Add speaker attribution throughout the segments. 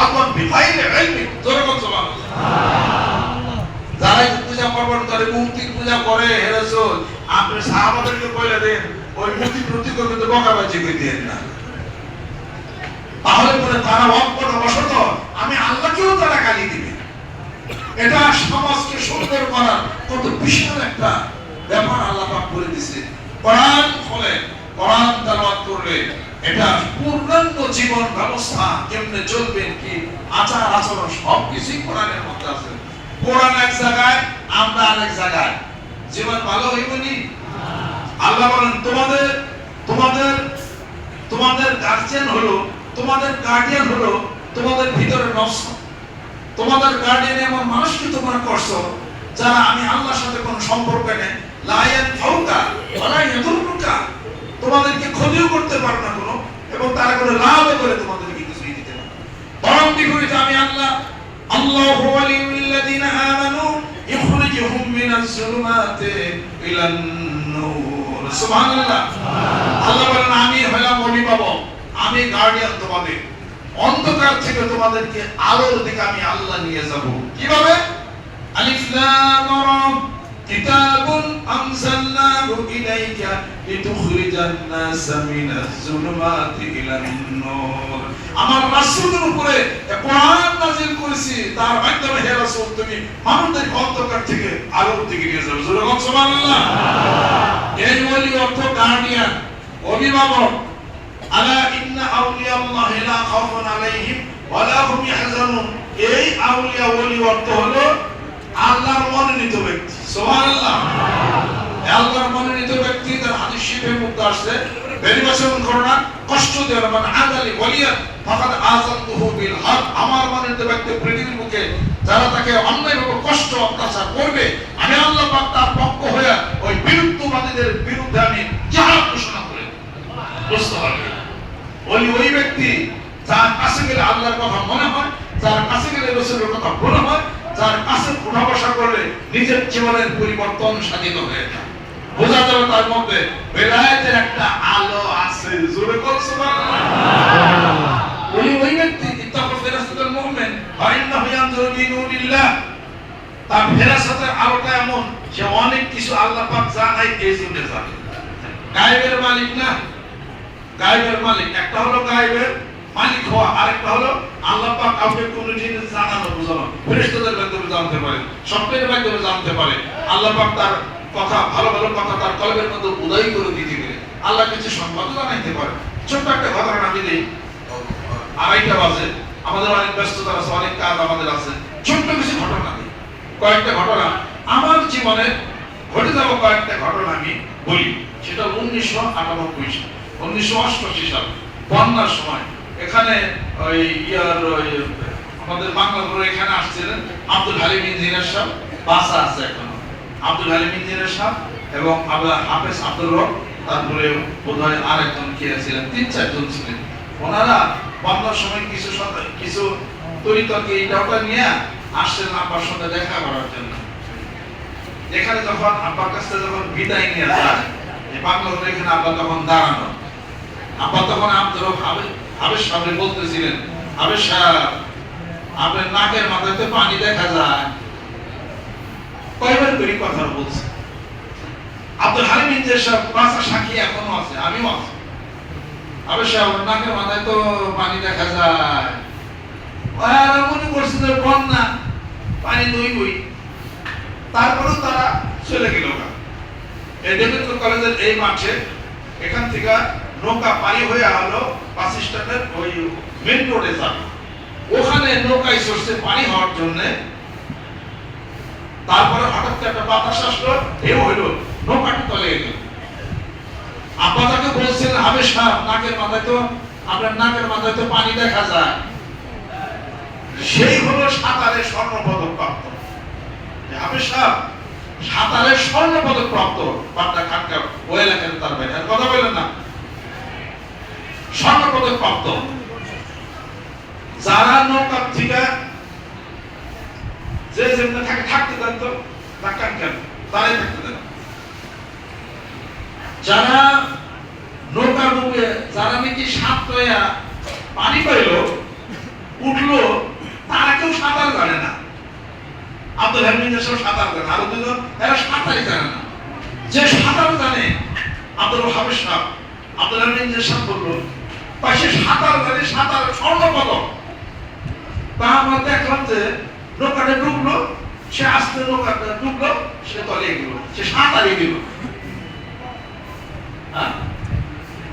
Speaker 1: আদম বিগাইরি ইলমি, জোরে সুবহানাল্লাহ। যারা পূজা পার্বণ করে, মূর্তির পূজা করে, হে রাসূল আপনি সাহাবাদেরকে কইলে দেন ওই মূর্তি প্রতিকে কিন্তু বকাবাজি কই দেন না, তাহলে পরে তারা অজ্ঞতাবশত আমি আল্লাহকেও তারা গালি দিবে। এটা সমাজকে সুন্দর করার কত বিশাল একটা ব্যাপার আল্লাহ পাক করে দিয়েছে। কোরআন খোলে, কোরআন তেলাওয়াত করলে এটা পূর্ণাঙ্গ জীবন ব্যবস্থা কেমনে চলবেন, কি আচার আচরণ সবকিছুই কোরআনের মধ্যে আছে। কোরআন এক জায়গায়, আমরা আরেক জায়গায়, জীবন ভালো হইবনি? আল্লাহ বলেন তোমাদের তোমাদের তোমাদের গার্জিয়ান হলো, তোমাদের গার্ডিয়ান হলো তোমাদের ভিতরে নফস। তোমাদের গার্ডিয়ান এমন মানুষকে তোমরা করছো যারা আমি আল্লাহর সাথে কোনো সম্পর্ক নেই, লায়ান ফাউকা ওয়ালা ইয়াদুরুকা, তোমাদেরকে ক্ষতিও করতে পারো না কোনো, এবং তারা কোনো লাভও করে তোমাদেরকে কিছুই দিতে পারে। বরং বিপরীতে আমি আল্লাহ, আল্লাহু ওয়ালিয়ুল্লাযিনা আমানু ইখরিজুহুম মিনাজ যুলুমাতি ইলান নূর। সুবহানাল্লাহ। আল্লাহ বলেন আমি হলাম অভিভাবক, আমি গার্ডিয়ান, তোমাদের অন্ধকার থেকে তোমাদেরকে আলোর দিকে আমি আল্লাহ নিয়ে যাব। কিভাবে? আলিফ লাম রা, কিতাবুন আনজালনাহু ইলাইকা লিতুখরিজান নাসা মিনাজ যুলুমাতি ইলান নূর। আমার রাসূলের উপরে কোরআন নাযিল করেছি, তার মাধ্যমে হে রাসূল তুমি মানুষদের অন্ধকার থেকে আলোর দিকে নিয়ে যাও। জোরে বলুন সুবহানাল্লাহ। এই ওলি অর্থ গার্ডিয়ান, অভিভাবক। আলা ইন্না আউলিয়াল্লাহি লা খাউফুন আলাইহিম ওয়া লা হুম ইয়াহজানুন। এই আউলিয়া ওলি অর্থ হলো আল্লাহর মনোনীত ব্যক্তি। সুবহানাল্লাহ। আল্লাহর মনোনীত ব্যক্তি, তার হাদিস শরীফের মধ্যে আসছে বেরিবাসন করোনা কষ্ট দেওয়ার মানে আদালি ওলিয়া ফাকাদ আযানতুহু বিল হক। আমার মনোনীত ব্যক্তি পৃথিবীর বুকে যারা তাকে অন্যায়ভাবে কষ্ট অত্যাচার করবে, আমি আল্লাহ পাক তার পক্ষ হয়ে ওই বিরুদ্ধবাদীদের বিরুদ্ধে আমি জিহাদ ঘোষণা করে বুঝতে হবে। ওই ব্যক্তি যার কাছে গেলে আল্লাহর কথা মনে হয়, যার কাছে গেলে রাসূলের কথা মনে হয়, যার কাছে উঠা বসা করলে নিজের জীবনের পরিবর্তন সাধিত হয়ে যায়। বোঝা যাবে তার মধ্যে বেলায়েতের একটা আলো আছে। জোরে বল সুবহানাল্লাহ। ওই ব্যক্তি ইত্তাকু ফিরাসাতুল মুমিন ওয়া ইন্নাহু ইয়ানজুরু বিনুরিল্লাহ, তার ফেরাসাতের আলোটা এমন সে অনেক কিছু আল্লাহ পাক জানায়, এই জন্য জানে। গায়েবের মালিক না, গায়েবের মালিক একটা হলো গায়েবের মালিক হওয়া, আরেকটা হলো আল্লাহ পাক কাউকে কোন জিনিস জানানো বোঝানো। ফেরেশতাদের মাধ্যমে জানতে পারে, স্বপ্নের মাধ্যমে জানতে পারে। আল্লাহ পাক তার কথা, ভালো ভালো কথা তার কলবের মধ্যে উদয় করে দিতে পারে। আল্লাহ কিছু সংবাদও জানাইতে পারে। ছোট্ট একটা ঘটনা আমি দিই। 2:30 বাজে, আমাদের অনেক ব্যস্ততা আছে, অনেক কাজ আমাদের আছে। ছোট্ট কিছু ঘটনা দিই, কয়েকটা ঘটনা আমার জীবনে ঘটে যাওয়া কয়েকটা ঘটনা আমি বলি। সেটা 1998 সাল, 1988 সাল বন্যার সময় এখানে ওই আমাদের বাংলাদেশের এখানে আসছিলেন আব্দুল হালিম ইঞ্জিনিয়ার সাহেব, বাসা আছে এখনো, আব্দুল হালিম ইঞ্জিনিয়ার সাহেব এবং হাফেজ আব্দুল রব, তারপরে বোধহয় আরেকজন কে ছিলেন, 3-4 জন ছিলেন। ওনারা বন্যার সময় কিছু তরিতরকি এইটা ওটা নিয়ে আসছেন আব্বার সাথে দেখা করার জন্য। এখানে যখন আব্বার কাছ থেকে যখন বিদায় নিয়ে যায়, এই বাংলাদেশের এখানে আব্বা তখন দাঁড়ানো, আব্বা তখন আব্দুল রব হাফেজ সাহেব বলতেছিলেন, হাফেজ সাহেব আপনার নাকের মাথায় তো পানি দেখা যায়। কয়বার করে কথা বলছে। আব্দুল হালিম ইঞ্জিনিয়ার সাহেব বাসা সাক্ষী এখনো আছে, আমিও আছি। হাফেজ সাহেব নাকের মাথায় তো পানি দেখা যায়। ওরা মনে করছে যে বন্যা, পানি দইবই। তারপরেও তারা চলে গেল না। এই দেবেন্দ্র কলেজের এই মাঠে এখান থেকে নৌকা পানি হয়ে হলো বাস স্ট্যান্ডের ওই মেন রোডে যাবে। ওখানে নৌকায় চড়ছে পানি হওয়ার জন্য। তারপরে হঠাৎ একটা বাতাস আসলো, ঢেউ হইলো, নৌকাটি তলে গেল। আব্বা তাকে বলছিলেন, হাফেজ সাহেব নাকের মাথায় তো, আপনার নাকের মাথায় তো পানি দেখা যায়। সেই হলো সাঁতারে স্বর্ণপদক প্রাপ্ত হাফেজ সাহেব, সাঁতারে স্বর্ণপদক প্রাপ্ত পাটনা খানকা ওই এলাকার তার ভাই, কথা বললেন না, স্বর্ণপদক প্রাপ্ত। যারা নৌকা থেকে যে যেমন থাকতে দেন তো তাকান কেন, তারাই থাকতে দেন। যারা নৌকা ডুবে, যারা নাকি সাঁতরা পানি পাইল, উঠলো, আব্দুল্লাহ ইবনে জাসর সাঁতার জানে, আরো দুজন এরা সাঁতারই জানে না। যে সাঁতার জানে আব্দুল ওয়াহাবের সাহেব, আব্দুল্লাহ ইবনে জাসর বললো তাই সে সাঁতার জানে, সাঁতার স্বর্ণপদক। তা আমরা দেখলাম যে নৌকাটা ডুবলো, সে আস্তে নৌকাটা ডুবলো, সে তলিয়ে গেল, সে সাঁতারিয়ে গেল।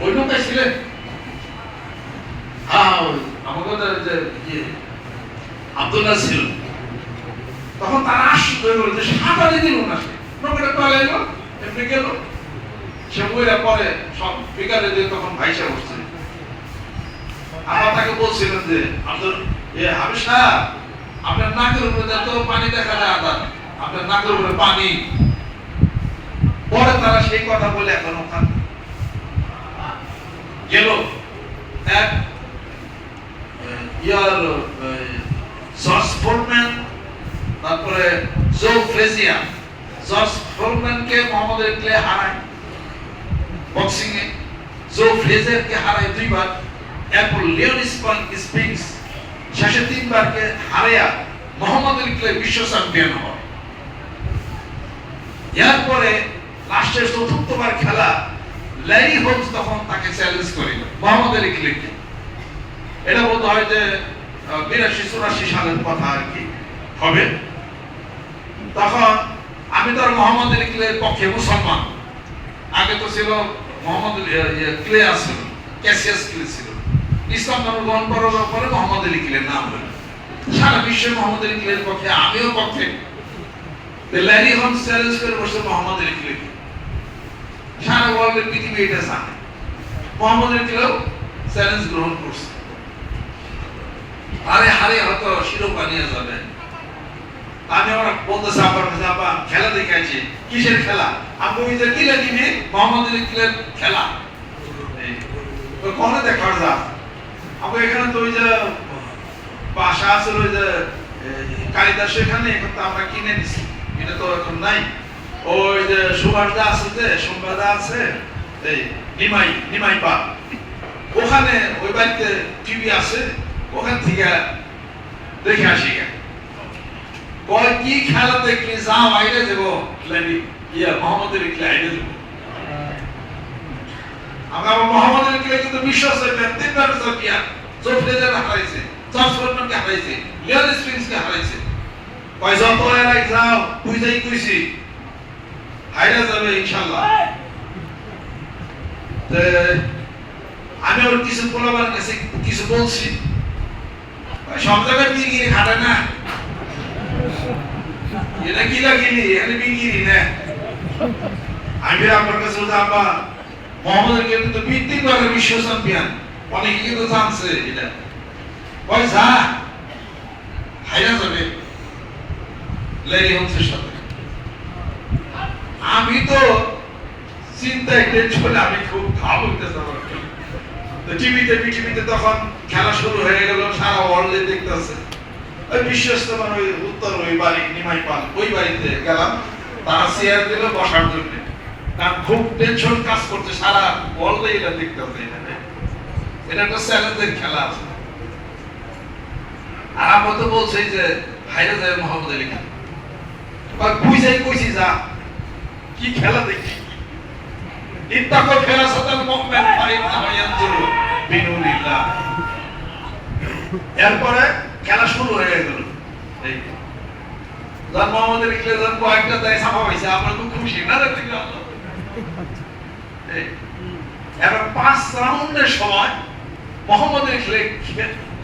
Speaker 1: ওই নৌকায় ছিলেন আমাদের যে আব্দুল্লাহ ছিল, তখন তারা আশ্চর্য হয়ে গেল যে সাঁতারে দিল না, সে নৌকাটা তলে এলো, এমনি গেল, সে বইরা পরে সব বিকালে দিয়ে তখন ভাইসা বসছে। আবার তাকে বলছিলেন যে আব্দুল হাবিব সাহেব, আপনার নাকের উপরে তো পানি দেখা যায়, আদার আপনার নাকের উপরে পানি। পরে তারা সেই কথা বলে এখন ওখানে গেল। এক জর্জ ফোরম্যান, তারপরে জো ফ্রেজিয়া। জর্জ ফোরম্যানকে মোহাম্মদ আলী ক্লে হারায় বক্সিং এ, জো ফ্রেজিয়ারকে হারায় 2 বার, এরপর লিওন স্প্রিংস শেষে 3 বারকে হারায়া মোহাম্মদ আলী ক্লে বিশ্ব চ্যাম্পিয়ন হয়। এরপরে লাস্টের 4বার খেলা ল্যারি হোমস তখন তাকে চ্যালেঞ্জ করে মোহাম্মদ আলী ক্লেকে। এটা বলতে হয় যে 82-84 সালের কথা আর কি হবে। তখন আমি তো মোহাম্মদ আলী ক্লের পক্ষে মুসলমান, আগে তো ছিল মোহাম্মদ ক্লে আছে, ক্যাসিয়াস ক্লে ছিল। ইসলাম ধর্ম গ্রহণ করার পরে মোহাম্মদ আলী ক্লের নাম হলো। সারা বিশ্বে মোহাম্মদ আলী ক্লের পক্ষে, আমিও পক্ষে। ল্যারি হোমস চ্যালেঞ্জ করে বসে মোহাম্মদ আলী ক্লেকে, সারা ওয়ার্ল্ডের পৃথিবী এটা জানে। মোহাম্মদ আলী ক্লেও চ্যালেঞ্জ গ্রহণ করছে। আরে হারে হয়তো শিরোপা নিয়ে যাবে। আমি ওরা বলতেছে আবার খেলা দেখে আছি, কিসের খেলা? আমি ওই যে কিলে দিবি মোহাম্মদ আলী ক্লের খেলা কখনো দেখার যা। আমি এখানে তো ওই যে বাসা আছে, ওই যে কালিদাস, এখানে এখন তো আমরা কিনে নিছি, এটা তো এখন নাই। ওই যে সুভাষদা আছে, যে সোমবারদা আছে, এই নিমাই পা, ওখানে ওই বাড়িতে টিভি আছে, ওখান থেকে দেখে আসি। কয় কি খেলা দেখলি, যা বাইরে যাবো মোহাম্মদ আলী ক্লে আইডে যাবো। আমরা মোহাম্মদ আলী ক্লে কিন্তু বিশ্ব চ্যাম্পিয়ন, 3 বার চ্যাম্পিয়ন, জো ফ্রেজার হারাইছে, জর্জ ফোরম্যানকে হারাইছে, লিওন স্প্রিংসকে হারাইছে। কয় যত এরাই যাও, বুঝাই কইছি হাইরা যাবে ইনশাআল্লাহ। আমি ওর কিছু বলাবার কাছে কিছু বলছি, সব জায়গায় বিগিরি খাটে না, এটা কি লাগিলি, এখানে বিগিরি না। আমি আপনার কাছে আব্বা মোহাম্মদ আলী কিন্তু 3 বার বিশ্ব চ্যাম্পিয়ন, অনেকে কিন্তু জানছে এটা। কয় যা হাইরা যাবে ল্যারি হোমসের সাথে। আমি তো চিন্তায় টেনশনে আমি খুব ভালো হইতেছে। টিভিতে পৃথিবীতে তখন খেলা শুরু হয়ে গেল, সারা ওয়ার্ল্ডে দেখতেছে। ওই বিশ্বস্তমান ওই উত্তর ওই বাড়ি নিমাই পাল, ওই বাড়িতে গেলাম, তারা চেয়ার দিল বসার জন্য। কারণ খুব টেনশন কাজ করছে, সারা ওয়ার্ল্ডে এটা দেখতেছে। এটা একটা চ্যালেঞ্জের খেলা আছে। আর আমরা তো বলছি যে হাইরা যায় মোহাম্মদ আলী খান, বুঝাই কইছি যা কি খেলা দেখি। ইত্তাকু ফিরাসাতাল মুমিন ফাইন্নাহু ইয়ানজুরু বিনুরিল্লাহ। এরপরে খেলা শুরু হয়ে গেল। এই যখন মোহাম্মদ আলী ক্লে যখন কয়েকটা দেয় ছাপা হয়েছে, আমরা তো খুশি না দেখতে গেলাম। এবার 5 রাউন্ডের সময় মোহাম্মদ আলী ক্লে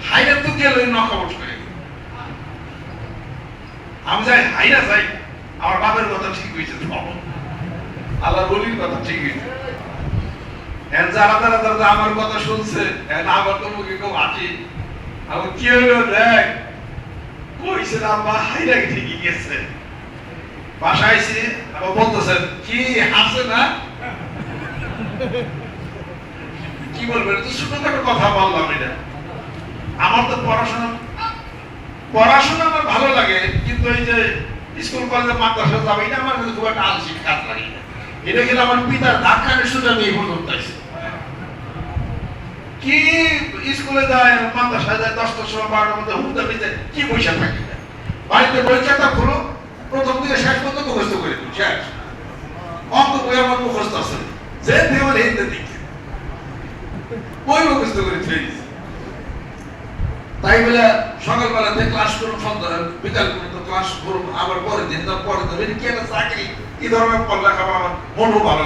Speaker 1: হাইরা তো গেল নকআউট হয়ে। আমি যাই হাইরা যাই, আমার বাবার কথা ঠিক হয়েছে, আল্লাহ বলির কথা ঠিক হয়েছে। যারা আমার কথা শুনছে, আবার তো মুখে কেউ হাঁটি, আমার কি হলো দেখ কইছে আব্বা হাইরা ঠিকই গেছে। বাসায় আইছি, আবার বলতেছেন কি হাসে না, কি বলবেন, তো ছোটখাটো কথা বললাম। এটা আমার তো পড়াশোনা আমার ভালো লাগে, কিন্তু এই যে স্কুল কলেজে মাদ্রাসা যাবে, এটা আমার খুব একটা আলসি কাজ লাগে। এটা কিন্তু আমার পিতার ধাক্কানে শুধু আমি এই পর্যন্ত আইছি। কি স্কুলে যায়, মাদ্রাসায় যায়, 10টার সময় 12টার মধ্যে হুদা পিতে কি পয়সা থাকে, বাড়িতে বই খাতা খুলো, প্রথম থেকে শেষ পর্যন্ত মুখস্থ করে দিই, শেষ। অঙ্ক বই আমার মুখস্থ আছে, যে দেওয়াল হিন্দে দিকে বই মুখস্থ করে ফেলেছি। তাই বলে সকালবেলাতে ক্লাস করুন, সন্ধ্যা বিকাল পর্যন্ত ক্লাস করুন, আবার পরের দিন কি একটা চাকরি, কি ধরনের পড়ালেখা, আমার মনও ভালো